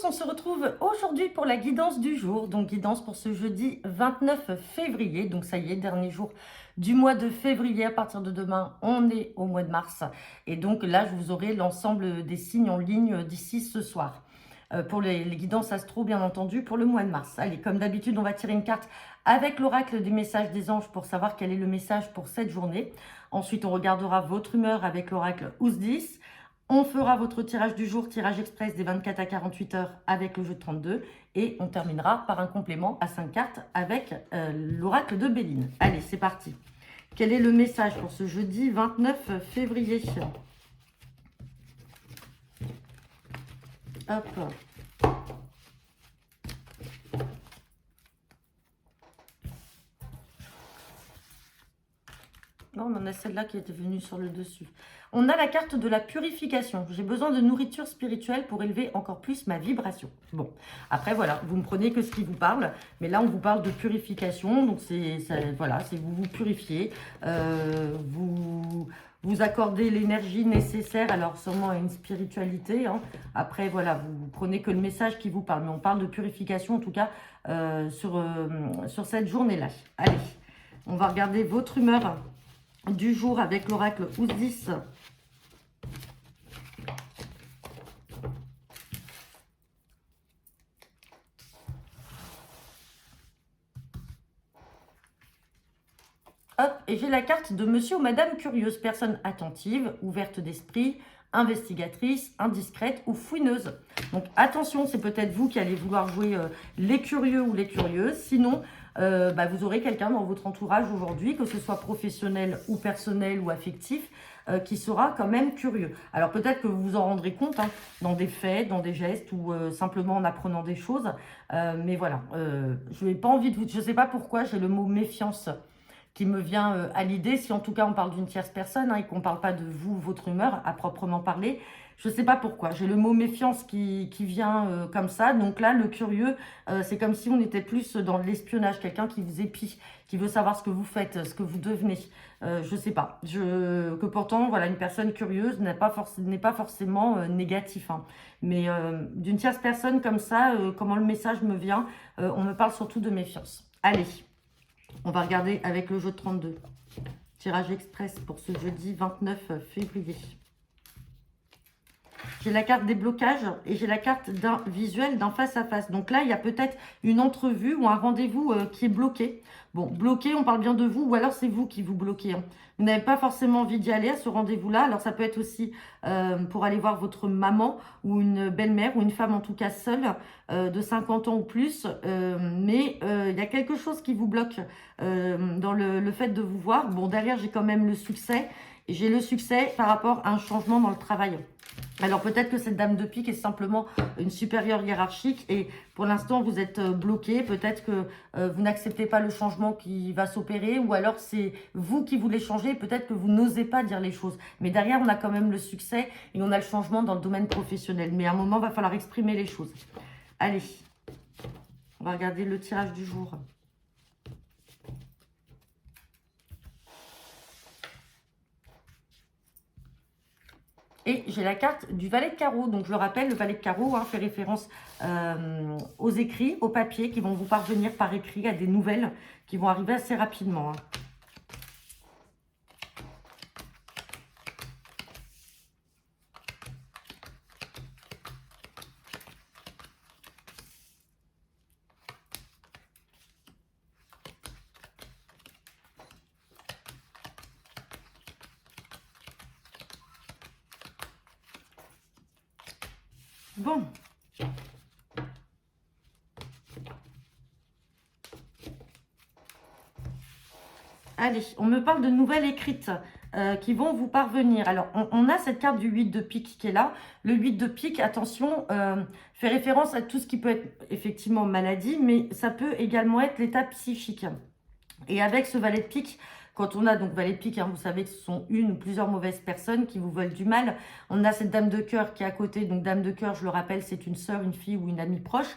on se retrouve aujourd'hui pour la guidance du jour, donc guidance pour ce jeudi 29 février, donc ça y est, dernier jour du mois de février. À partir de demain, on est au mois de mars, et donc là, je vous aurai l'ensemble des signes en ligne d'ici ce soir. Pour les guidances astro, bien entendu, pour le mois de mars. Allez, comme d'habitude, on va tirer une carte avec l'oracle des messages des anges pour savoir quel est le message pour cette journée. Ensuite, on regardera votre humeur avec l'oracle Ousdis. On fera votre tirage du jour, tirage express des 24 à 48 heures avec le jeu de 32. Et on terminera par un complément à 5 cartes avec l'oracle de Béline. Allez, c'est parti. Quel est le message pour ce jeudi 29 février? Hop. Non, on en a celle-là qui était venue sur le dessus. On a la carte de la purification. J'ai besoin de nourriture spirituelle pour élever encore plus ma vibration. Bon, après, voilà, vous ne prenez que ce qui vous parle. Mais là, on vous parle de purification. Donc, voilà, c'est vous vous purifiez. Vous accordez l'énergie nécessaire, alors sûrement à une spiritualité. Hein. Après, voilà, vous prenez que le message qui vous parle. Mais on parle de purification, en tout cas, sur cette journée-là. Allez, on va regarder votre humeur du jour avec l'oracle Ousdis. Hop, et j'ai la carte de monsieur ou madame curieuse, personne attentive, ouverte d'esprit, investigatrice, indiscrète ou fouineuse. Donc attention, c'est peut-être vous qui allez vouloir jouer les curieux ou les curieuses. Sinon, vous aurez quelqu'un dans votre entourage aujourd'hui, que ce soit professionnel ou personnel ou affectif, qui sera quand même curieux. Alors peut-être que vous vous en rendrez compte hein, dans des faits, dans des gestes ou simplement en apprenant des choses. Mais voilà, je n'ai pas envie de vous... Je ne sais pas pourquoi j'ai le mot méfiance qui me vient à l'idée, si en tout cas on parle d'une tierce personne hein, et qu'on ne parle pas de vous, votre humeur à proprement parler. Je ne sais pas pourquoi, j'ai le mot méfiance qui vient comme ça. Donc là, le curieux, c'est comme si on était plus dans l'espionnage, quelqu'un qui vous épie, qui veut savoir ce que vous faites, ce que vous devenez. Je ne sais pas, que pourtant, voilà, une personne curieuse n'est pas forcément négatif. Hein. Mais d'une tierce personne comme ça, comment le message me vient, on me parle surtout de méfiance. Allez. On va regarder avec le jeu de 32. Tirage express pour ce jeudi 29 février. J'ai la carte des blocages et j'ai la carte d'un visuel, d'un face-à-face. Donc là, il y a peut-être une entrevue ou un rendez-vous qui est bloqué. Bon, bloqué, on parle bien de vous ou alors c'est vous qui vous bloquez. Hein. Vous n'avez pas forcément envie d'y aller à ce rendez-vous-là. Alors ça peut être aussi pour aller voir votre maman ou une belle-mère ou une femme en tout cas seule de 50 ans ou plus. Mais il y a quelque chose qui vous bloque dans le fait de vous voir. Bon, derrière, j'ai quand même le succès. J'ai le succès par rapport à un changement dans le travail. Alors peut-être que cette dame de pique est simplement une supérieure hiérarchique et pour l'instant vous êtes bloqué. Peut-être que vous n'acceptez pas le changement qui va s'opérer ou alors c'est vous qui voulez changer. Peut-être que vous n'osez pas dire les choses. Mais derrière on a quand même le succès et on a le changement dans le domaine professionnel. Mais à un moment il va falloir exprimer les choses. Allez, on va regarder le tirage du jour. Et j'ai la carte du valet de carreau. Donc, je le rappelle, le valet de carreau hein, fait référence aux écrits, aux papiers qui vont vous parvenir par écrit, à des nouvelles qui vont arriver assez rapidement. Hein. Bon. Allez, on me parle de nouvelles écrites qui vont vous parvenir. Alors, on a cette carte du 8 de pique qui est là. Le 8 de pique, attention, fait référence à tout ce qui peut être effectivement maladie, mais ça peut également être l'état psychique. Et avec ce valet de pique, quand on a donc valet de pique, hein, vous savez que ce sont une ou plusieurs mauvaises personnes qui vous veulent du mal. On a cette dame de cœur qui est à côté. Donc dame de cœur, je le rappelle, c'est une sœur, une fille ou une amie proche.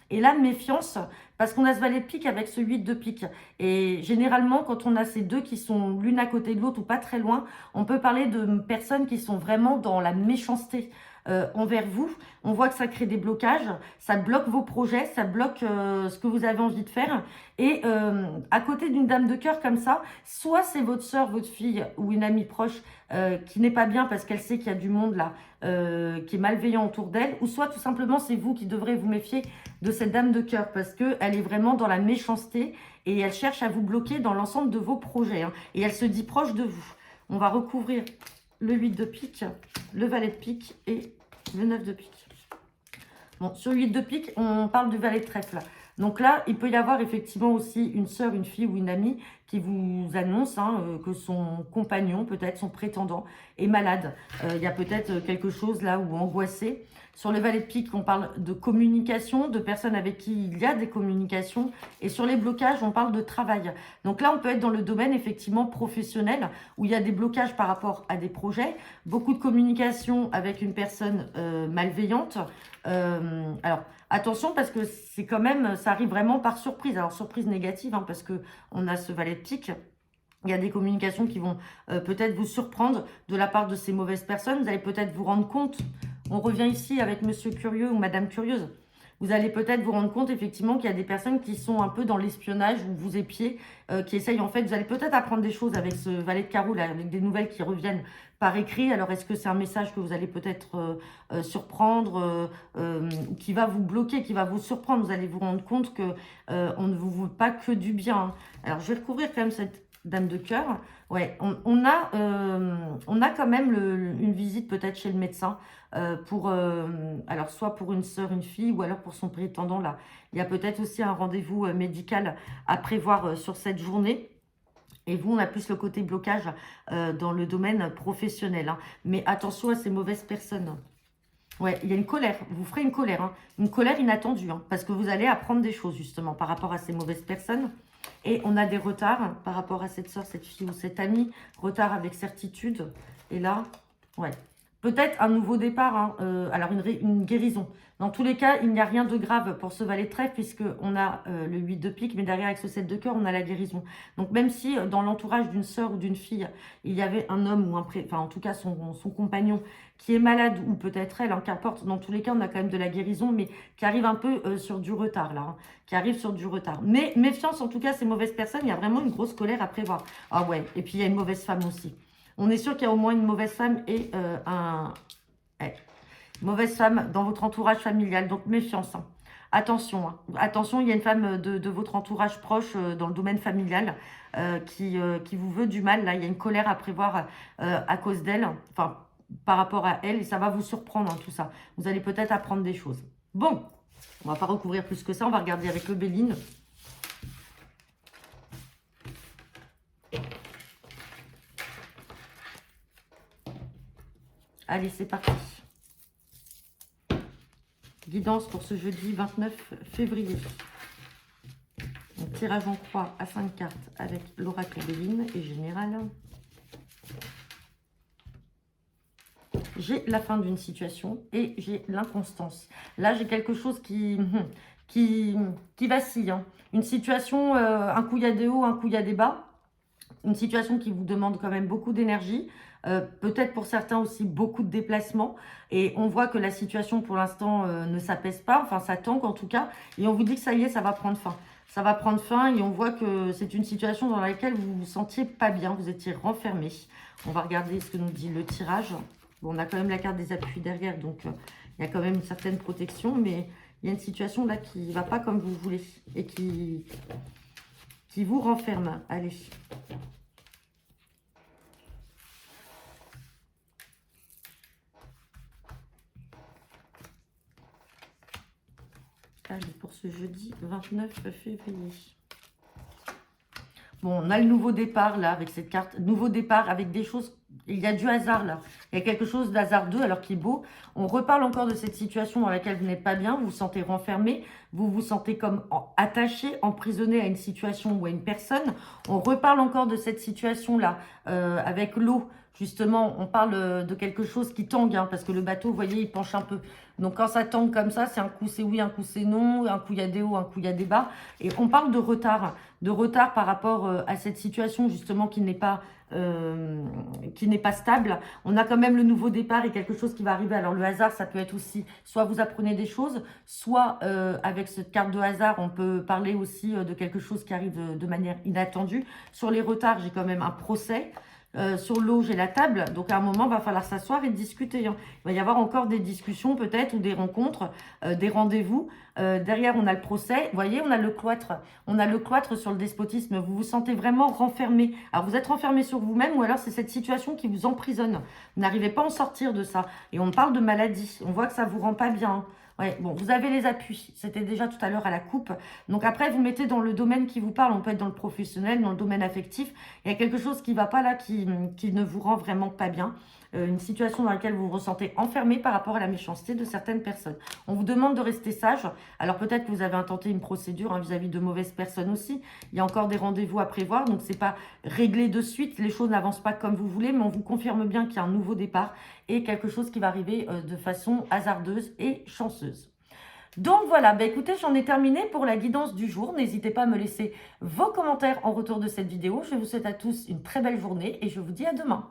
Et là, méfiance, parce qu'on a ce valet de pique avec ce 8 de pique. Et généralement, quand on a ces deux qui sont l'une à côté de l'autre ou pas très loin, on peut parler de personnes qui sont vraiment dans la méchanceté. envers vous. On voit que ça crée des blocages, ça bloque vos projets, ça bloque ce que vous avez envie de faire. Et à côté d'une dame de cœur comme ça, soit c'est votre soeur, votre fille ou une amie proche qui n'est pas bien parce qu'elle sait qu'il y a du monde là, qui est malveillant autour d'elle, ou soit tout simplement c'est vous qui devrez vous méfier de cette dame de cœur parce qu'elle est vraiment dans la méchanceté et elle cherche à vous bloquer dans l'ensemble de vos projets. Hein, et elle se dit proche de vous. On va recouvrir le 8 de pique, le valet de pique et le 9 de pique. Bon, sur le 8 de pique, on parle du valet de trèfle. Donc là, il peut y avoir effectivement aussi une sœur, une fille ou une amie qui vous annonce que son compagnon, peut-être son prétendant, est malade. Il y a peut-être quelque chose là ou angoissé. Sur le valet de pique, on parle de communication, de personnes avec qui il y a des communications. Et sur les blocages, on parle de travail. Donc là, on peut être dans le domaine effectivement professionnel où il y a des blocages par rapport à des projets. Beaucoup de communication avec une personne malveillante. Alors, attention parce que c'est quand même, ça arrive vraiment par surprise. Alors, surprise négative parce que on a ce valet de pique. Il y a des communications qui vont peut-être vous surprendre de la part de ces mauvaises personnes. Vous allez peut-être vous rendre compte. On revient ici avec Monsieur Curieux ou Madame Curieuse. Vous allez peut-être vous rendre compte effectivement qu'il y a des personnes qui sont un peu dans l'espionnage ou vous épiez, qui essayent en fait, vous allez peut-être apprendre des choses avec ce valet de carreau là, avec des nouvelles qui reviennent par écrit. Alors est-ce que c'est un message que vous allez peut-être surprendre, qui va vous bloquer, qui va vous surprendre? Vous allez vous rendre compte que on ne vous veut pas que du bien. Hein. Alors je vais recouvrir quand même cette dame de cœur. Ouais, on a quand même une visite peut-être chez le médecin pour, alors soit pour une sœur, une fille, ou alors pour son prétendant là. Il y a peut-être aussi un rendez-vous médical à prévoir sur cette journée. Et vous, on a plus le côté blocage dans le domaine professionnel. Hein. Mais attention à ces mauvaises personnes. Ouais, il y a une colère. Vous ferez une colère. Hein. Une colère inattendue. Hein, parce que vous allez apprendre des choses justement par rapport à ces mauvaises personnes. Et on a des retards par rapport à cette soeur, cette fille ou cette amie. Retard avec certitude. Et là, ouais. Peut-être un nouveau départ. Hein, alors, une guérison. Dans tous les cas, il n'y a rien de grave pour ce valet de trèfle puisqu'on a le 8 de pique. Mais derrière, avec ce 7 de cœur, on a la guérison. Donc, même si dans l'entourage d'une sœur ou d'une fille, il y avait un homme ou enfin, en tout cas, son compagnon qui est malade ou peut-être elle, qu'importe. Dans tous les cas, on a quand même de la guérison, mais qui arrive un peu sur du retard, là. Hein, qui arrive sur du retard. Mais méfiance, en tout cas, ces mauvaises personnes, il y a vraiment une grosse colère à prévoir. Ah ouais, et puis il y a une mauvaise femme aussi. On est sûr qu'il y a au moins une mauvaise femme et mauvaise femme dans votre entourage familial. Donc, méfiance. Hein. Attention. Hein. Attention, il y a une femme de votre entourage proche dans le domaine familial qui vous veut du mal. Là, il y a une colère à prévoir à cause d'elle. Enfin, par rapport à elle. Et ça va vous surprendre, hein, tout ça. Vous allez peut-être apprendre des choses. Bon, on va pas recouvrir plus que ça. On va regarder avec le Béline. Allez, c'est parti. Guidance pour ce jeudi 29 février. Donc, tirage en croix à 5 cartes avec l'oracle Béline et général. J'ai la fin d'une situation et j'ai l'inconstance. Là, j'ai quelque chose qui vacille. Hein. Une situation, un coup il y a des hauts, un coup il y a des bas. Une situation qui vous demande quand même beaucoup d'énergie. Peut-être pour certains aussi beaucoup de déplacements. Et on voit que la situation pour l'instant ne s'apaise pas. Enfin, ça tangue en tout cas. Et on vous dit que ça y est, ça va prendre fin. Ça va prendre fin et on voit que c'est une situation dans laquelle vous vous sentiez pas bien. Vous étiez renfermé. On va regarder ce que nous dit le tirage. Bon, on a quand même la carte des appuis derrière. Donc, il y a quand même une certaine protection. Mais il y a une situation là qui ne va pas comme vous voulez. Et qui vous renferme. Allez. Allez, pour ce jeudi 29 février. Bon, on a le nouveau départ, là, avec cette carte. Nouveau départ, avec des choses... Il y a du hasard, là. Il y a quelque chose d'hasardeux, alors qui est beau. On reparle encore de cette situation dans laquelle vous n'êtes pas bien. Vous vous sentez renfermé. Vous vous sentez comme attaché, emprisonné à une situation ou à une personne. On reparle encore de cette situation-là, avec l'eau. Justement, on parle de quelque chose qui tangue, hein, parce que le bateau, vous voyez, il penche un peu. Donc, quand ça tangue comme ça, c'est un coup c'est oui, un coup c'est non, un coup il y a des hauts, un coup il y a des bas. Et on parle de retard par rapport à cette situation, justement, qui n'est pas stable. On a quand même le nouveau départ et quelque chose qui va arriver. Alors, le hasard, ça peut être aussi, soit vous apprenez des choses, soit avec cette carte de hasard, on peut parler aussi de quelque chose qui arrive de manière inattendue. Sur les retards, j'ai quand même un procès. Sur l'eau, j'ai la table. Donc, à un moment, il va falloir s'asseoir et discuter, hein. Il va y avoir encore des discussions peut-être ou des rencontres, des rendez-vous. Derrière, on a le procès. Vous voyez, on a le cloître. On a le cloître sur le despotisme. Vous vous sentez vraiment renfermé. Alors, vous êtes renfermé sur vous-même ou alors c'est cette situation qui vous emprisonne. Vous n'arrivez pas à en sortir de ça. Et on parle de maladie. On voit que ça ne vous rend pas bien, hein. Ouais, bon, vous avez les appuis. C'était déjà tout à l'heure à la coupe. Donc après, vous mettez dans le domaine qui vous parle. On peut être dans le professionnel, dans le domaine affectif. Il y a quelque chose qui ne va pas là, qui ne vous rend vraiment pas bien. Une situation dans laquelle vous vous ressentez enfermé par rapport à la méchanceté de certaines personnes. On vous demande de rester sage. Alors peut-être que vous avez intenté une procédure, hein, vis-à-vis de mauvaises personnes aussi. Il y a encore des rendez-vous à prévoir. Donc c'est pas réglé de suite. Les choses n'avancent pas comme vous voulez. Mais on vous confirme bien qu'il y a un nouveau départ et quelque chose qui va arriver de façon hasardeuse et chanceuse. Donc voilà, bah écoutez, j'en ai terminé pour la guidance du jour. N'hésitez pas à me laisser vos commentaires en retour de cette vidéo. Je vous souhaite à tous une très belle journée et je vous dis à demain.